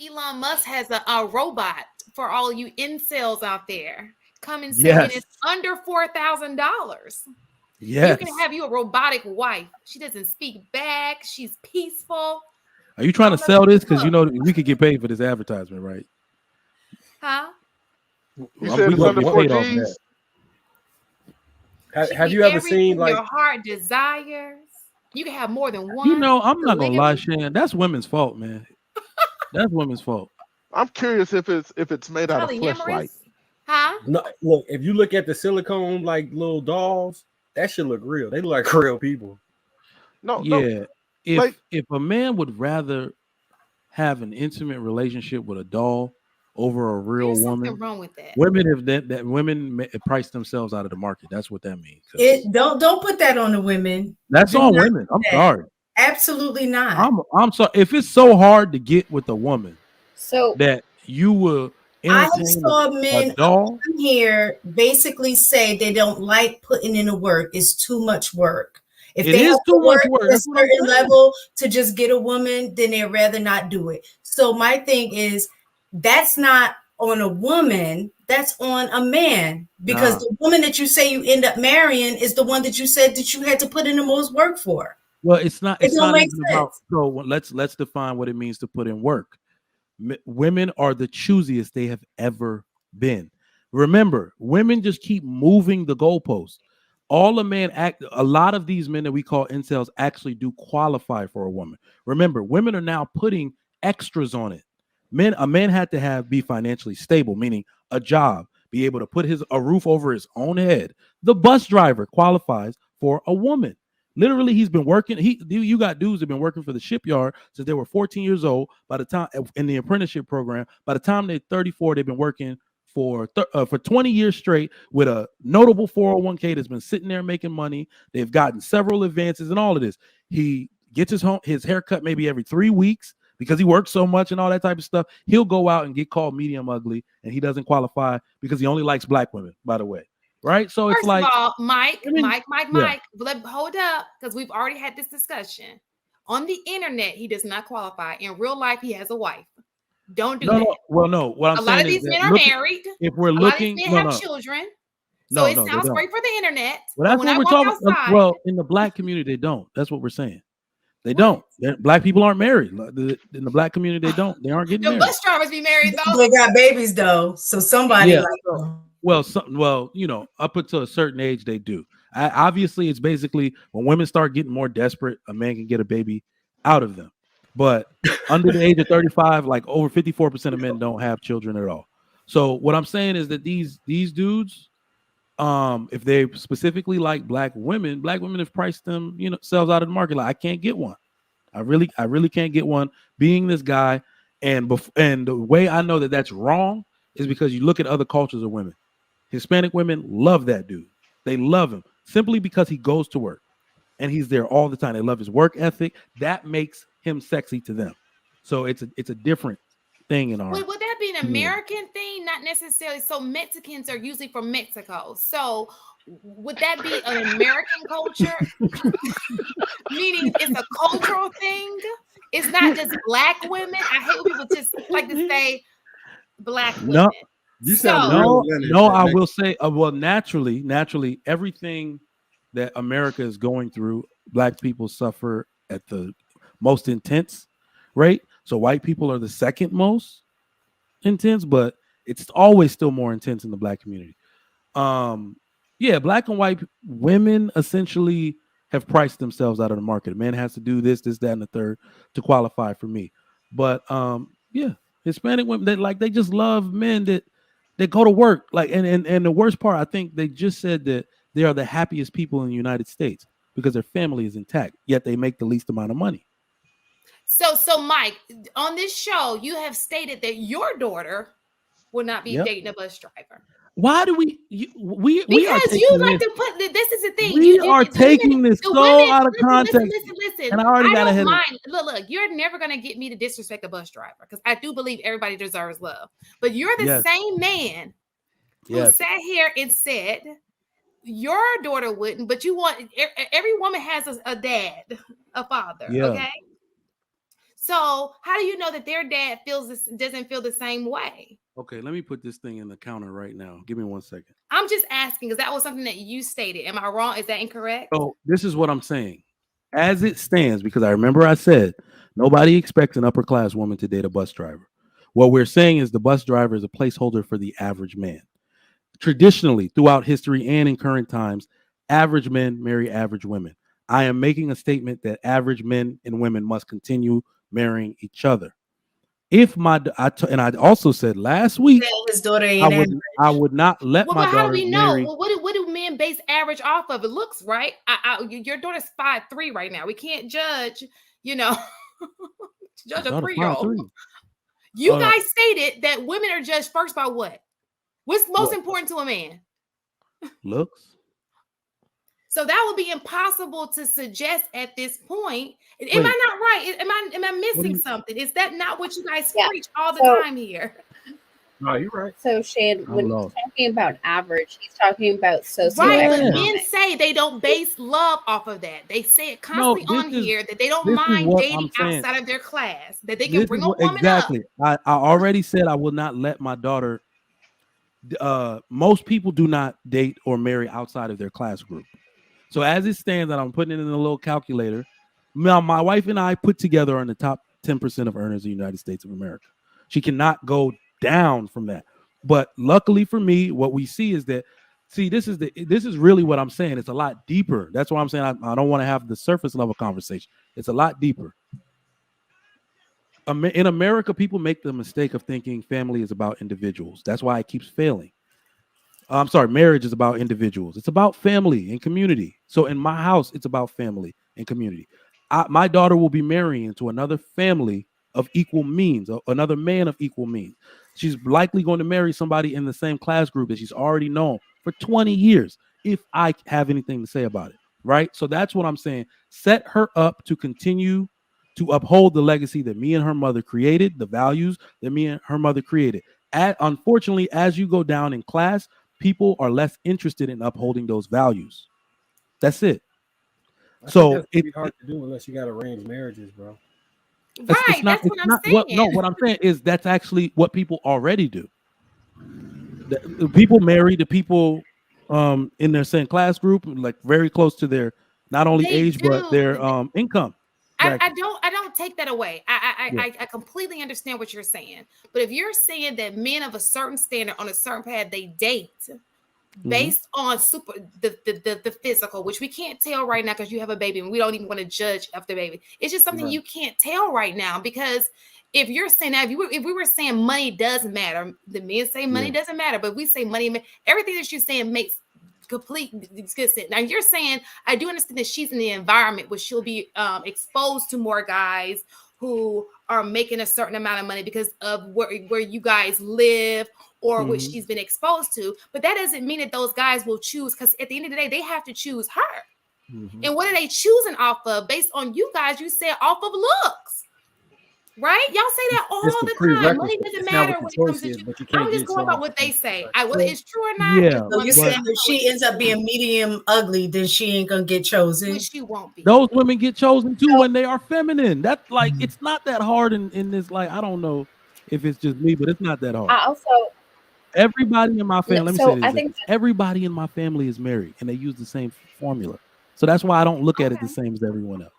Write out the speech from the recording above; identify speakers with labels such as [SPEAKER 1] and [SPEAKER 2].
[SPEAKER 1] Elon Musk has a robot for all you incels out there. Coming soon, and
[SPEAKER 2] Yes.
[SPEAKER 1] it's under $4,000. You can
[SPEAKER 2] Yes.
[SPEAKER 1] have you a robotic wife. She doesn't speak back. She's peaceful.
[SPEAKER 2] Are you trying
[SPEAKER 1] All
[SPEAKER 2] to
[SPEAKER 1] of
[SPEAKER 2] sell this? Because you
[SPEAKER 1] look,
[SPEAKER 2] know we could get paid for this advertisement, right?
[SPEAKER 1] huh?
[SPEAKER 3] You said
[SPEAKER 2] We
[SPEAKER 3] it's
[SPEAKER 2] gonna
[SPEAKER 3] under
[SPEAKER 2] get
[SPEAKER 3] four
[SPEAKER 2] paid off of that.
[SPEAKER 3] G's.
[SPEAKER 1] She
[SPEAKER 4] Have
[SPEAKER 1] be
[SPEAKER 4] you ever seen
[SPEAKER 1] everything
[SPEAKER 4] like
[SPEAKER 1] your heart desires. You can have more than
[SPEAKER 2] You
[SPEAKER 1] one.
[SPEAKER 2] know, I'm not gonna lie,
[SPEAKER 1] Polygamy.
[SPEAKER 2] Shan. That's women's fault, man. That's women's fault.
[SPEAKER 3] I'm curious if it's made out of fleshlight.
[SPEAKER 1] Polyamorous. Huh?
[SPEAKER 4] no, look, if you look at the silicone like little dolls, that should look real. They look like real people.
[SPEAKER 3] No, no,
[SPEAKER 2] Yeah.
[SPEAKER 3] like
[SPEAKER 2] If a man would rather have an intimate relationship with a doll over a real
[SPEAKER 1] There's something
[SPEAKER 2] woman,
[SPEAKER 1] wrong with that.
[SPEAKER 2] women have that women price themselves out of the market. That's what that means. 'Cause
[SPEAKER 5] It don't put that on the women.
[SPEAKER 2] that's
[SPEAKER 5] Do
[SPEAKER 2] on
[SPEAKER 5] not
[SPEAKER 2] women.
[SPEAKER 5] do
[SPEAKER 2] I'm
[SPEAKER 5] that.
[SPEAKER 2] sorry.
[SPEAKER 5] Absolutely not.
[SPEAKER 2] I'm sorry. If it's so hard to get with a woman
[SPEAKER 6] So
[SPEAKER 2] that you will
[SPEAKER 5] I
[SPEAKER 2] entertain
[SPEAKER 5] saw
[SPEAKER 2] a
[SPEAKER 5] men
[SPEAKER 2] doll,
[SPEAKER 5] on here basically say they don't like putting in the work. It's too much work. If
[SPEAKER 2] it
[SPEAKER 5] they
[SPEAKER 2] is
[SPEAKER 5] have
[SPEAKER 2] too
[SPEAKER 5] to
[SPEAKER 2] much
[SPEAKER 5] work
[SPEAKER 2] work.
[SPEAKER 5] at a
[SPEAKER 2] That's what I'm
[SPEAKER 5] certain
[SPEAKER 2] saying.
[SPEAKER 5] level to just get a woman, then they'd rather not do it. So my thing is, that's not on a woman, that's on a man. Because
[SPEAKER 2] Nah.
[SPEAKER 5] the woman that you say you end up marrying is the one that you said that you had to put in the most work for.
[SPEAKER 2] Well, it's not.
[SPEAKER 5] It
[SPEAKER 2] It's
[SPEAKER 5] don't
[SPEAKER 2] not
[SPEAKER 5] make
[SPEAKER 2] even about.
[SPEAKER 5] sense.
[SPEAKER 2] So let's define what it means to put in work. Women are the choosiest they have ever been. Remember, women just keep moving the goalposts. A lot of these men that we call incels actually do qualify for a woman. Remember, women are now putting extras on it. A man had to be financially stable, meaning a job, be able to put a roof over his own head. The bus driver qualifies for a woman. Literally, he's been working. You got dudes that have been working for the shipyard since they were 14 years old. By the time in the apprenticeship program, by the time they're 34, they've been working for 20 years straight with a notable 401k that's been sitting there making money. They've gotten several advances and all of this. He gets his haircut maybe every 3 weeks because he works so much and all that type of stuff. He'll go out and get called medium ugly, and he doesn't qualify because he only likes black women, by the way. Right? So it's
[SPEAKER 1] First
[SPEAKER 2] like,
[SPEAKER 1] of all, Mike,
[SPEAKER 2] yeah.
[SPEAKER 1] hold up, because we've already had this discussion. On the internet, he does not qualify. In real life, he has a wife. Don't do that.
[SPEAKER 2] No. Well, no. What I'm
[SPEAKER 1] A
[SPEAKER 2] saying
[SPEAKER 1] lot of
[SPEAKER 2] is
[SPEAKER 1] these
[SPEAKER 2] that
[SPEAKER 1] men are married.
[SPEAKER 2] If we're
[SPEAKER 1] A lot of
[SPEAKER 2] looking,
[SPEAKER 1] these men have children. So it
[SPEAKER 2] they
[SPEAKER 1] sounds
[SPEAKER 2] don't.
[SPEAKER 1] great for the internet.
[SPEAKER 2] Well, that's
[SPEAKER 1] but when
[SPEAKER 2] what
[SPEAKER 1] I
[SPEAKER 2] we're
[SPEAKER 1] walk
[SPEAKER 2] talking.
[SPEAKER 1] outside,
[SPEAKER 2] Well, in the black community, they don't. That's what we're saying. They don't. Black people aren't married. In the black community, they don't. They aren't getting
[SPEAKER 1] the
[SPEAKER 2] married.
[SPEAKER 1] bus drivers be married though.
[SPEAKER 5] They got babies though. So somebody
[SPEAKER 2] Yeah.
[SPEAKER 5] like
[SPEAKER 2] Well, up until a certain age, they do. Obviously, it's basically when women start getting more desperate, a man can get a baby out of them. But under the age of 35, like over 54% of men don't have children at all. So what I'm saying is that these dudes, if they specifically like black women have priced them, selves out of the market. Like, I can't get one. I really can't get one. Being this guy, and the way I know that that's wrong is because you look at other cultures of women. Hispanic women love that dude. They love him simply because he goes to work and he's there all the time. They love his work ethic. That makes him sexy to them. So it's a different thing in our.
[SPEAKER 1] Would that be an American thing? Not necessarily. So Mexicans are usually from Mexico. So would that be an American culture? Meaning it's a cultural thing. It's not just black women. I hate when people just like to say black women.
[SPEAKER 2] No,
[SPEAKER 4] you sound real.
[SPEAKER 2] No, I will say, well, naturally, everything that America is going through, black people suffer at the most intense rate. So white people are the second most intense, but it's always still more intense in the black community. Black and white women essentially have priced themselves out of the market. A man has to do this, that, and the third to qualify for me. But Hispanic women, they just love men that go to work. Like, and the worst part, I think they just said that they are the happiest people in the United States because their family is intact, yet they make the least amount of money.
[SPEAKER 1] So Mike, on this show, you have stated that your daughter will not be dating a bus driver.
[SPEAKER 2] Why do we
[SPEAKER 1] because you like to put this is the thing.
[SPEAKER 2] We are taking this so out of context.
[SPEAKER 1] Listen.
[SPEAKER 2] And I already got ahead.
[SPEAKER 1] Look, you're never gonna get me to disrespect a bus driver because I do believe everybody deserves love. But you're the same man who sat here and said your daughter wouldn't, but you want every woman has a dad, a father. Okay. So how do you know that their dad doesn't feel the same way?
[SPEAKER 2] Okay, let me put this thing in the counter right now. Give me 1 second.
[SPEAKER 1] I'm just asking because that was something that you stated. Am I wrong? Is that incorrect?
[SPEAKER 2] So this is what I'm saying. As it stands, because I remember I said nobody expects an upper class woman to date a bus driver. What we're saying is the bus driver is a placeholder for the average man. Traditionally, throughout history and in current times, average men marry average women. I am making a statement that average men and women must continue marrying each other. If and I also said last week,
[SPEAKER 5] his daughter ain't
[SPEAKER 2] I would not let
[SPEAKER 1] well,
[SPEAKER 2] my
[SPEAKER 1] but
[SPEAKER 2] daughter
[SPEAKER 1] how do we know?
[SPEAKER 2] marry.
[SPEAKER 1] Well, what do men base average off of? It looks right. Your daughter's 5'3" right now. We can't judge, judge a 3-year-old. You guys stated that women are judged first by what? What's most important to a man?
[SPEAKER 2] Looks.
[SPEAKER 1] So that would be impossible to suggest at this point. Am I not right? Am I missing something? Is that not what you guys preach all the time here?
[SPEAKER 4] No, you're right.
[SPEAKER 6] So Shane, when he's talking about average, he's talking about socioeconomic.
[SPEAKER 1] Right, but men say they don't base love off of that. They say it constantly here that they don't mind dating outside of their class, that they can bring a woman up.
[SPEAKER 2] I already said I will not let my daughter. Most people do not date or marry outside of their class group. So as it stands, and I'm putting it in a little calculator, now my wife and I put together are in the top 10% of earners in the United States of America. She cannot go down from that. But luckily for me, what we see is that, this is really what I'm saying. It's a lot deeper. That's why I'm saying I don't want to have the surface level conversation. It's a lot deeper. In America, people make the mistake of thinking family is about individuals. That's why it keeps failing. I'm sorry, marriage is about individuals. It's about family and community. So in my house, it's about family and community. My daughter will be marrying into another family of equal means, another man of equal means. She's likely going to marry somebody in the same class group that she's already known for 20 years, if I have anything to say about it, right? So that's what I'm saying. Set her up to continue to uphold the legacy that me and her mother created, the values that me and her mother created. Unfortunately, as you go down in class, people are less interested in upholding those values. That's it. So
[SPEAKER 4] it's hard to do unless you got arranged marriages, bro.
[SPEAKER 1] Right, that's what I'm saying.
[SPEAKER 2] What I'm saying is that's actually what people already do. The people marry the people in their same class group, like very close to their not only age but their income.
[SPEAKER 1] I don't take that away. I completely understand what you're saying. But if you're saying that men of a certain standard on a certain path they date based on the physical, which we can't tell right now because you have a baby and we don't even want to judge of the baby. It's just something you can't tell right now, because if you're saying that, if we were saying money does matter, the men say money doesn't matter, but we say money, everything that you're saying makes complete good sense. Now you're saying, I do understand that she's in the environment where she'll be exposed to more guys who are making a certain amount of money because of where you guys live or what she's been exposed to. But that doesn't mean that those guys will choose, because at the end of the day, they have to choose her. And what are they choosing off of? Based on you guys, you said off of looks. Right? Y'all say that all the time. Money doesn't matter when it comes to you. I'm just going about what they say. Whether it's true or not.
[SPEAKER 2] Yeah.
[SPEAKER 5] So you're saying if she ends up being medium ugly, then she ain't gonna get chosen.
[SPEAKER 1] Which she won't be.
[SPEAKER 2] Those women get chosen too when they are feminine. That's like, it's not that hard in this. Like, I don't know if it's just me, but it's not that hard. Everybody in my family, let me say this. I think everybody in my family is married and they use the same formula. So that's why I don't look at it the same as everyone else.